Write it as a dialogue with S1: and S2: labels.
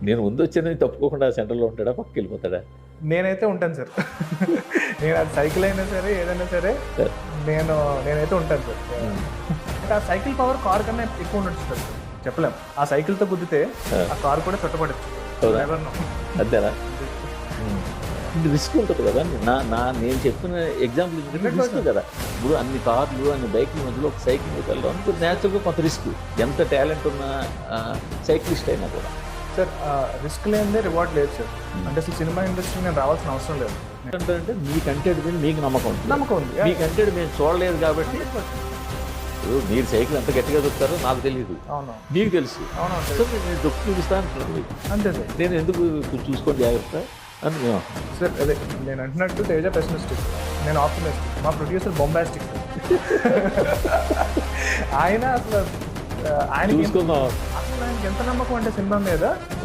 S1: నేను ముందు వచ్చానని తప్పుకోకుండా సెంటర్లో ఉంటాడా, పక్కకి వెళ్ళిపోతాడా?
S2: నేనైతే ఉంటాను సార్. నేను అది సైకిల్ అయినా సరే ఏదైనా సరే నేనైతే ఉంటాను సార్. అంటే ఆ సైకిల్ పవర్ కార్ కన్నా ఎక్కువ ఉండొచ్చు సార్, చెప్పలేం. ఆ సైకిల్తో గుద్దితే ఆ కార్ కూడా చుట్టపడచ్చు.
S1: అంతేనా? రిస్క్ ఉంటుంది కదా. నేను చెప్పిన ఎగ్జాంపుల్ రిస్క్ కదా. ఇప్పుడు అన్ని కార్లు అన్ని బైక్ల మధ్యలో ఒక సైకిల్ మీద వెళ్ళడం న్యాచురల్గా కొంత రిస్క్. ఎంత టాలెంట్ ఉన్న సైక్లిస్ట్ అయినా కూడా
S2: సార్ రిస్క్ లేనిదే రివార్డ్ లేదు సార్. అంటే అసలు సినిమా ఇండస్ట్రీ నేను రావాల్సిన అవసరం లేదు.
S1: అంటే మీ కంటెంట్ మీద మీకు నమ్మకం
S2: ఉంది.
S1: మీ కంటెంట్ మేము చూడలేదు కాబట్టి మీరు సైకిల్ ఎంత గట్టిగా దొక్కుతారో నాకు తెలియదు, మీకు తెలుసు. సో నేను దొక్కి చూపిస్తాను మీకు.
S2: అంతే సార్.
S1: నేను ఎందుకు చూసుకోండి జాగ్రత్త అని మేము
S2: సార్. అదే నేను అంటున్నట్టు తేజ పెసిమిస్టిక్, నేను ఆప్టిమిస్టిక్. మా ప్రొడ్యూసర్ బొంబాస్టిక్. ఆయన అసలు
S1: చూసుకుందాం.
S2: ఆయనకి ఎంత నమ్మకం అంటే సినిమా మీద